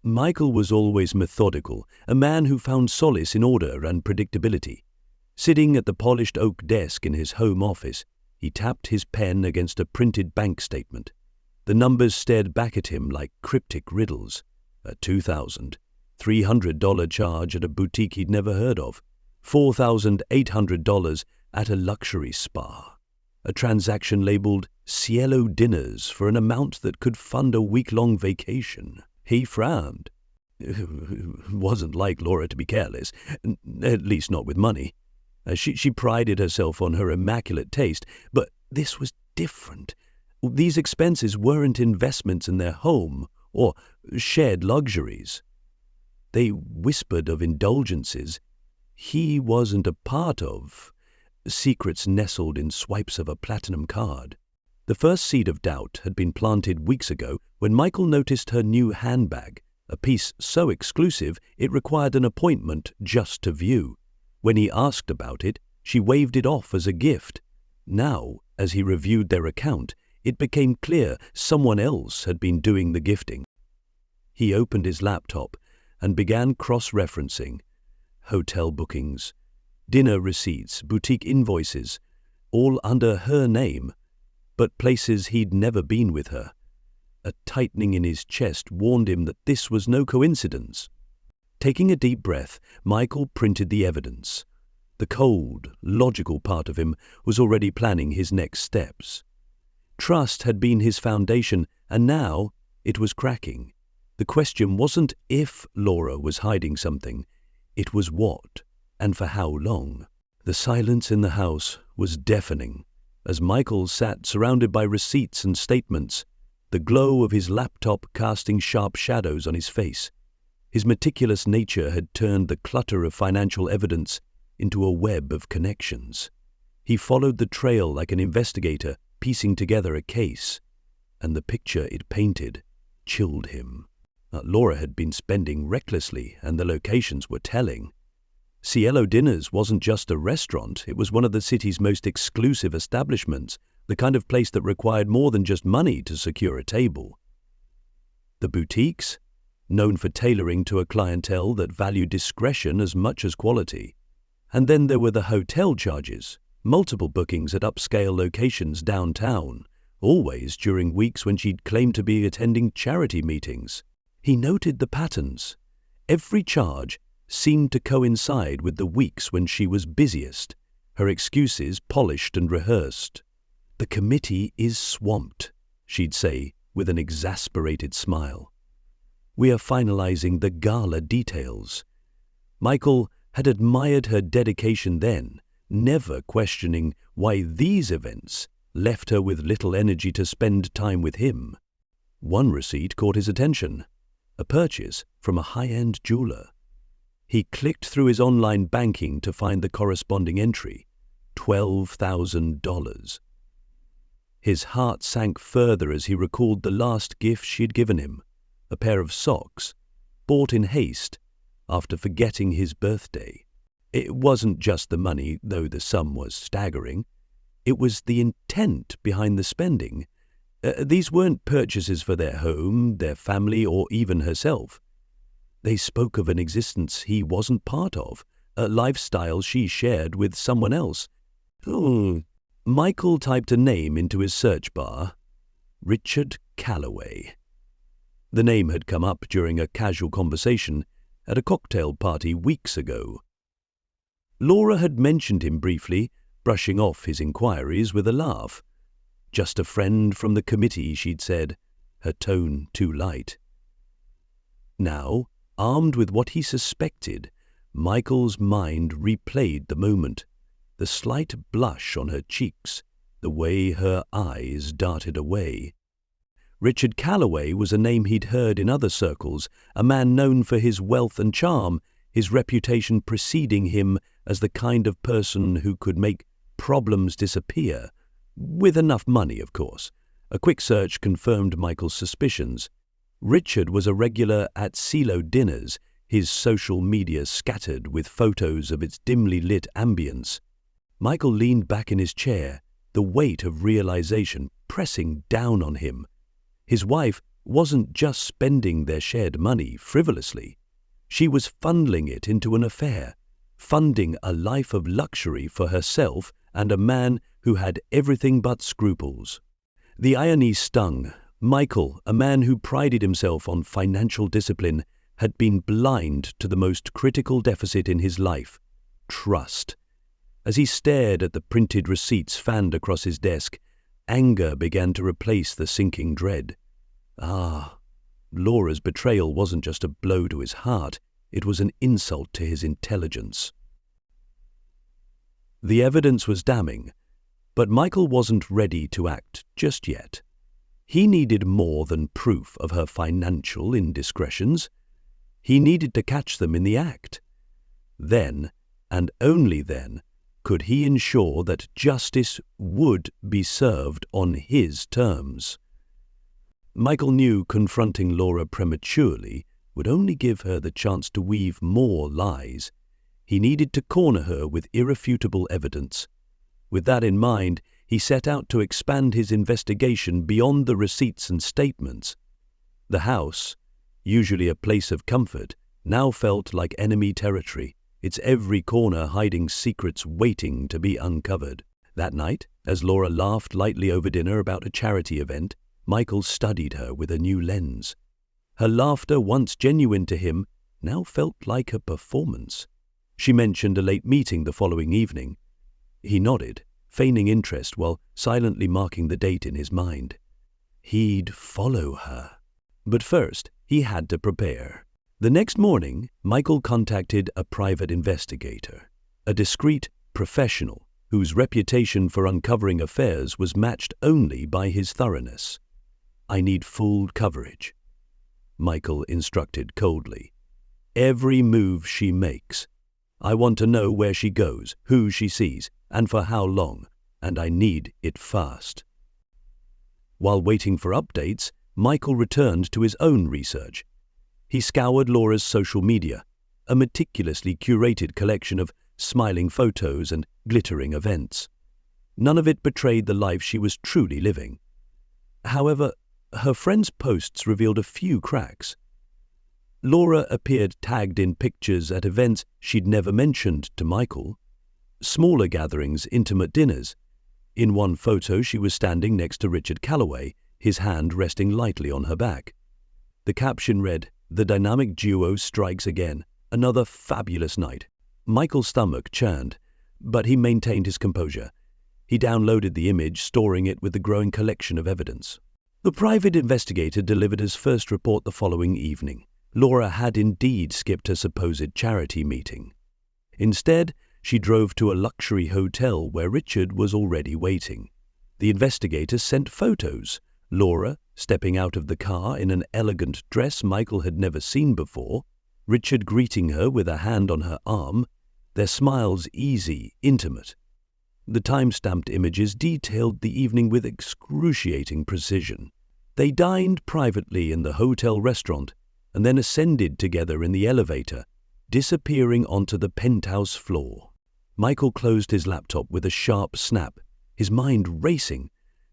Michael was always methodical, a man who found solace in order and predictability. Sitting at the polished oak desk in his home office, he tapped his pen against a printed bank statement. The numbers stared back at him like cryptic riddles. A $2,300 charge at a boutique he'd never heard of. $4,800 at a luxury spa. A transaction labeled Cielo Dinners for an amount that could fund a week-long vacation. He frowned. It wasn't like Laura to be careless, at least not with money. She prided herself on her immaculate taste, but this was different. These expenses weren't investments in their home or shared luxuries. They whispered of indulgences he wasn't a part of, secrets nestled in swipes of a platinum card. The first seed of doubt had been planted weeks ago when Michael noticed her new handbag, a piece so exclusive it required an appointment just to view. When he asked about it, she waved it off as a gift. Now, as he reviewed their account, it became clear someone else had been doing the gifting. He opened his laptop and began cross-referencing. Hotel bookings, dinner receipts, boutique invoices, all under her name, but places he'd never been with her. A tightening in his chest warned him that this was no coincidence. Taking a deep breath, Michael printed the evidence. The cold, logical part of him was already planning his next steps. Trust had been his foundation, and now it was cracking. The question wasn't if Laura was hiding something, it was what, and for how long. The silence in the house was deafening. As Michael sat surrounded by receipts and statements, the glow of his laptop casting sharp shadows on his face. His meticulous nature had turned the clutter of financial evidence into a web of connections. He followed the trail like an investigator piecing together a case, and the picture it painted chilled him. Laura had been spending recklessly, and the locations were telling. Cielo Dinners wasn't just a restaurant, it was one of the city's most exclusive establishments, the kind of place that required more than just money to secure a table. The boutiques, known for tailoring to a clientele that valued discretion as much as quality. And then there were the hotel charges, multiple bookings at upscale locations downtown, always during weeks when she'd claimed to be attending charity meetings. He noted the patterns. Every charge seemed to coincide with the weeks when she was busiest, her excuses polished and rehearsed. "The committee is swamped," she'd say with an exasperated smile. "We are finalizing the gala details." Michael had admired her dedication then, never questioning why these events left her with little energy to spend time with him. One receipt caught his attention, a purchase from a high-end jeweler. He clicked through his online banking to find the corresponding entry, $12,000. His heart sank further as he recalled the last gift she'd given him, a pair of socks, bought in haste after forgetting his birthday. It wasn't just the money, though the sum was staggering. It was the intent behind the spending. These weren't purchases for their home, their family, or even herself. They spoke of an existence he wasn't part of, a lifestyle she shared with someone else. Michael typed a name into his search bar. Richard Calloway. The name had come up during a casual conversation at a cocktail party weeks ago. Laura had mentioned him briefly, brushing off his inquiries with a laugh. Just a friend from the committee, she'd said, her tone too light. Now, armed with what he suspected, Michael's mind replayed the moment, the slight blush on her cheeks, the way her eyes darted away. Richard Calloway was a name he'd heard in other circles, a man known for his wealth and charm, his reputation preceding him as the kind of person who could make problems disappear, with enough money, of course. A quick search confirmed Michael's suspicions. Richard was a regular at Cielo Dinners, his social media scattered with photos of its dimly lit ambience. Michael leaned back in his chair, the weight of realization pressing down on him. His wife wasn't just spending their shared money frivolously. She was funneling it into an affair, funding a life of luxury for herself and a man who had everything but scruples. The irony stung. Michael, a man who prided himself on financial discipline, had been blind to the most critical deficit in his life: trust. As he stared at the printed receipts fanned across his desk, anger began to replace the sinking dread. Laura's betrayal wasn't just a blow to his heart, it was an insult to his intelligence. The evidence was damning, but Michael wasn't ready to act just yet. He needed more than proof of her financial indiscretions. He needed to catch them in the act. Then, and only then, could he ensure that justice would be served on his terms. Michael knew confronting Laura prematurely would only give her the chance to weave more lies. He needed to corner her with irrefutable evidence. With that in mind, he set out to expand his investigation beyond the receipts and statements. The house, usually a place of comfort, now felt like enemy territory, its every corner hiding secrets waiting to be uncovered. That night, as Laura laughed lightly over dinner about a charity event, Michael studied her with a new lens. Her laughter, once genuine to him, now felt like a performance. She mentioned a late meeting the following evening. He nodded, feigning interest while silently marking the date in his mind. He'd follow her. But first, he had to prepare. The next morning, Michael contacted a private investigator, a discreet professional whose reputation for uncovering affairs was matched only by his thoroughness. "I need full coverage," Michael instructed coldly. "Every move she makes. I want to know where she goes, who she sees, and for how long, and I need it fast." While waiting for updates, Michael returned to his own research. He scoured Laura's social media, a meticulously curated collection of smiling photos and glittering events. None of it betrayed the life she was truly living. However, her friends' posts revealed a few cracks. Laura appeared tagged in pictures at events she'd never mentioned to Michael. Smaller gatherings, intimate dinners. In one photo, she was standing next to Richard Calloway, his hand resting lightly on her back. The caption read, "The dynamic duo strikes again. Another fabulous night." Michael's stomach churned, but he maintained his composure. He downloaded the image, storing it with the growing collection of evidence. The private investigator delivered his first report the following evening. Laura had indeed skipped her supposed charity meeting. Instead, she drove to a luxury hotel where Richard was already waiting. The investigator sent photos. Laura, stepping out of the car in an elegant dress Michael had never seen before, Richard greeting her with a hand on her arm, their smiles easy, intimate. The time-stamped images detailed the evening with excruciating precision. They dined privately in the hotel restaurant and then ascended together in the elevator, disappearing onto the penthouse floor. Michael closed his laptop with a sharp snap, his mind racing.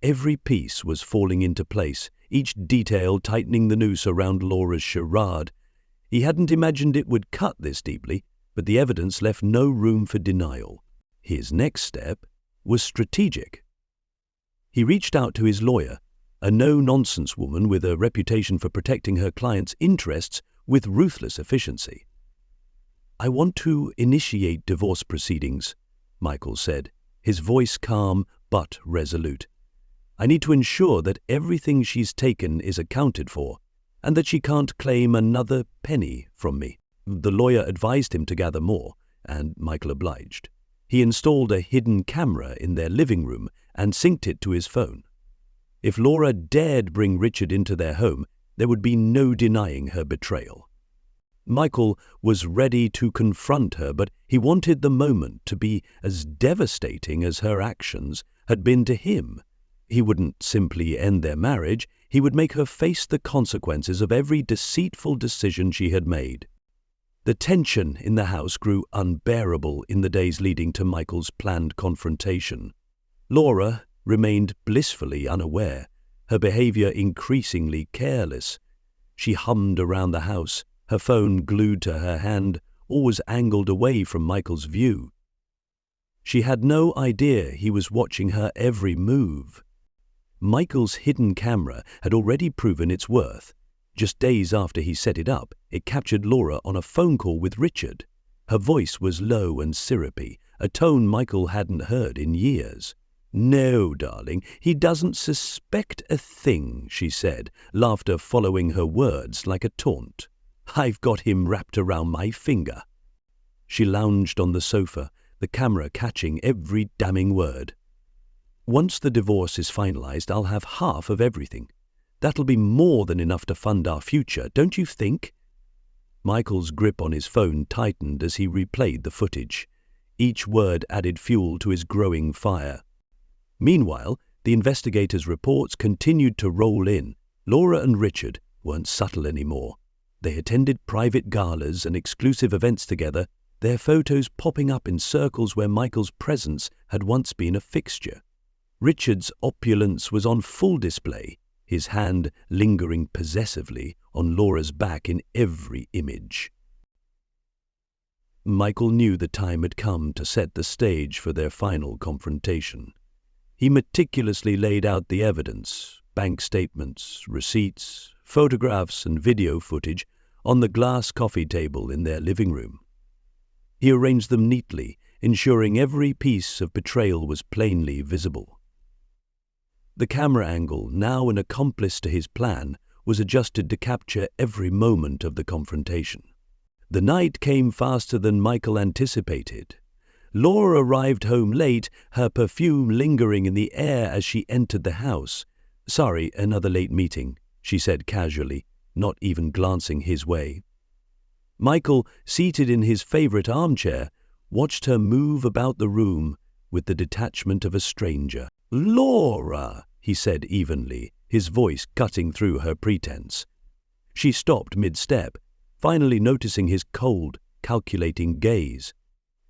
Every piece was falling into place, each detail tightening the noose around Laura's charade. He hadn't imagined it would cut this deeply, but the evidence left no room for denial. His next step was strategic. He reached out to his lawyer, a no-nonsense woman with a reputation for protecting her clients' interests with ruthless efficiency. "I want to initiate divorce proceedings," Michael said, his voice calm but resolute. "I need to ensure that everything she's taken is accounted for, and that she can't claim another penny from me." The lawyer advised him to gather more, and Michael obliged. He installed a hidden camera in their living room and synced it to his phone. If Laura dared bring Richard into their home, there would be no denying her betrayal. Michael was ready to confront her, but he wanted the moment to be as devastating as her actions had been to him. He wouldn't simply end their marriage, he would make her face the consequences of every deceitful decision she had made. The tension in the house grew unbearable in the days leading to Michael's planned confrontation. Laura remained blissfully unaware, her behavior increasingly careless. She hummed around the house, her phone glued to her hand, always angled away from Michael's view. She had no idea he was watching her every move. Michael's hidden camera had already proven its worth. Just days after he set it up, it captured Laura on a phone call with Richard. Her voice was low and syrupy, a tone Michael hadn't heard in years. "No, darling, he doesn't suspect a thing," she said, laughter following her words like a taunt. "I've got him wrapped around my finger." She lounged on the sofa, the camera catching every damning word. "Once the divorce is finalized, I'll have half of everything. That'll be more than enough to fund our future, don't you think?" Michael's grip on his phone tightened as he replayed the footage. Each word added fuel to his growing fire. Meanwhile, the investigators' reports continued to roll in. Laura and Richard weren't subtle anymore. They attended private galas and exclusive events together, their photos popping up in circles where Michael's presence had once been a fixture. Richard's opulence was on full display, his hand lingering possessively on Laura's back in every image. Michael knew the time had come to set the stage for their final confrontation. He meticulously laid out the evidence, bank statements, receipts, photographs and video footage on the glass coffee table in their living room. He arranged them neatly, ensuring every piece of betrayal was plainly visible. The camera angle, now an accomplice to his plan, was adjusted to capture every moment of the confrontation. The night came faster than Michael anticipated. Laura arrived home late, her perfume lingering in the air as she entered the house. "Sorry, another late meeting," she said casually, not even glancing his way. Michael, seated in his favorite armchair, watched her move about the room with the detachment of a stranger. "Laura," he said evenly, his voice cutting through her pretense. She stopped mid-step, finally noticing his cold, calculating gaze.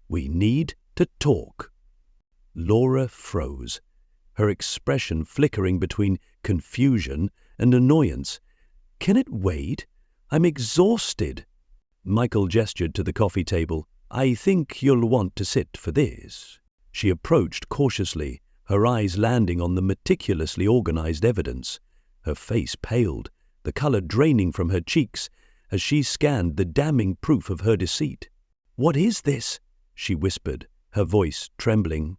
"We need to talk." Laura froze, her expression flickering between confusion and annoyance. "Can it wait? I'm exhausted." Michael gestured to the coffee table. "I think you'll want to sit for this." She approached cautiously, her eyes landing on the meticulously organized evidence. Her face paled, the color draining from her cheeks as she scanned the damning proof of her deceit. "What is this?" she whispered, her voice trembling.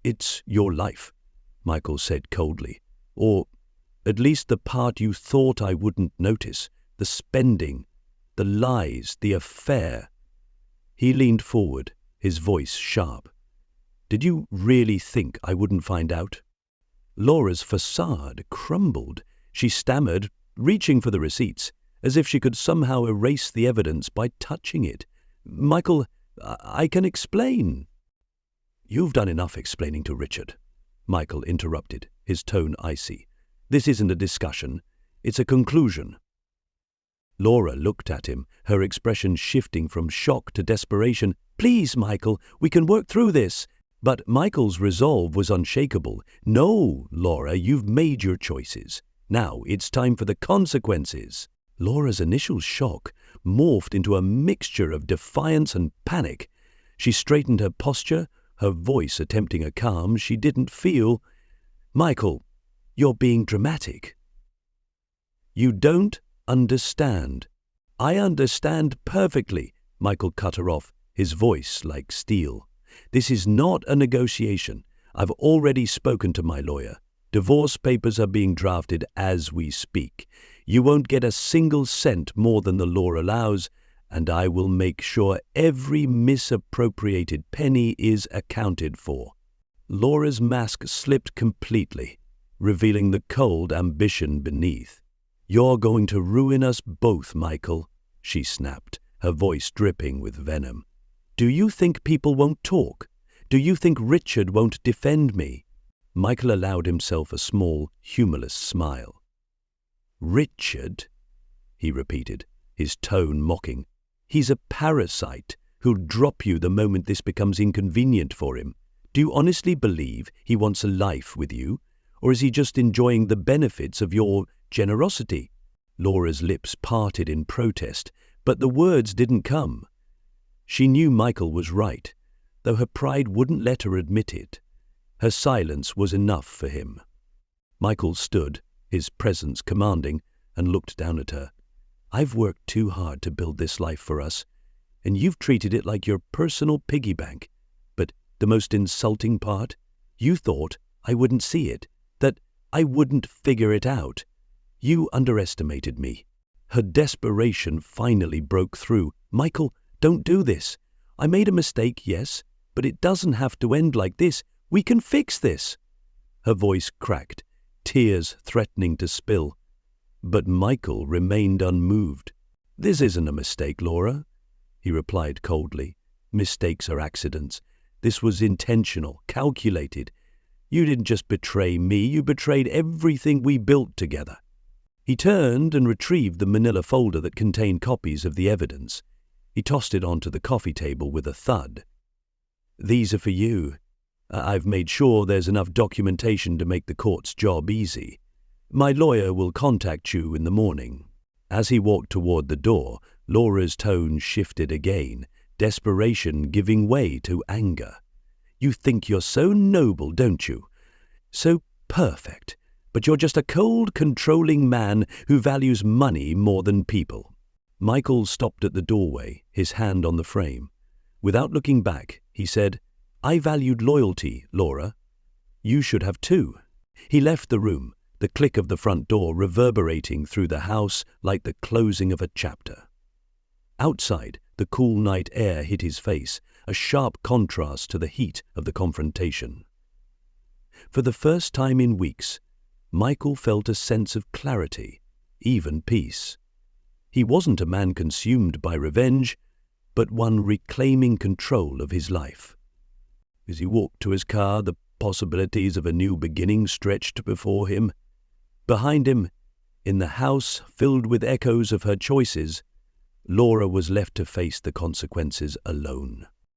"It's your life," Michael said coldly. "Or at least the part you thought I wouldn't notice, the spending, the lies, the affair." He leaned forward, his voice sharp. "Did you really think I wouldn't find out?" Laura's facade crumbled. She stammered, reaching for the receipts, as if she could somehow erase the evidence by touching it. "Michael, I can explain." "You've done enough explaining to Richard," Michael interrupted, his tone icy. "This isn't a discussion. It's a conclusion." Laura looked at him, her expression shifting from shock to desperation. "Please, Michael, we can work through this." But Michael's resolve was unshakable. "No, Laura, you've made your choices. Now it's time for the consequences." Laura's initial shock morphed into a mixture of defiance and panic. She straightened her posture, her voice attempting a calm she didn't feel. "Michael, you're being dramatic." "You don't understand." "I understand perfectly," Michael cut her off, his voice like steel. "This is not a negotiation. I've already spoken to my lawyer. Divorce papers are being drafted as we speak. You won't get a single cent more than the law allows, and I will make sure every misappropriated penny is accounted for." Laura's mask slipped completely, revealing the cold ambition beneath. "You're going to ruin us both, Michael," she snapped, her voice dripping with venom. "Do you think people won't talk? Do you think Richard won't defend me?" Michael allowed himself a small, humorless smile. "Richard?" he repeated, his tone mocking. "He's a parasite who'll drop you the moment this becomes inconvenient for him. Do you honestly believe he wants a life with you? Or is he just enjoying the benefits of your generosity?" Laura's lips parted in protest, but the words didn't come. She knew Michael was right, though her pride wouldn't let her admit it. Her silence was enough for him. Michael stood, his presence commanding, and looked down at her. "I've worked too hard to build this life for us, and you've treated it like your personal piggy bank. But the most insulting part? You thought I wouldn't see it, that I wouldn't figure it out. You underestimated me." Her desperation finally broke through. "Michael, don't do this. I made a mistake, yes, but it doesn't have to end like this. We can fix this." Her voice cracked, tears threatening to spill. But Michael remained unmoved. "This isn't a mistake, Laura," he replied coldly. "Mistakes are accidents. This was intentional, calculated. You didn't just betray me, you betrayed everything we built together." He turned and retrieved the manila folder that contained copies of the evidence. He tossed it onto the coffee table with a thud. "These are for you. I've made sure there's enough documentation to make the court's job easy. My lawyer will contact you in the morning." As he walked toward the door, Laura's tone shifted again, desperation giving way to anger. "You think you're so noble, don't you? So perfect. But you're just a cold, controlling man who values money more than people." Michael stopped at the doorway, his hand on the frame. Without looking back, he said, "I valued loyalty, Laura. You should have too." He left the room, the click of the front door reverberating through the house like the closing of a chapter. Outside, the cool night air hit his face, a sharp contrast to the heat of the confrontation. For the first time in weeks, Michael felt a sense of clarity, even peace. He wasn't a man consumed by revenge, but one reclaiming control of his life. As he walked to his car, the possibilities of a new beginning stretched before him. Behind him, in the house filled with echoes of her choices, Laura was left to face the consequences alone.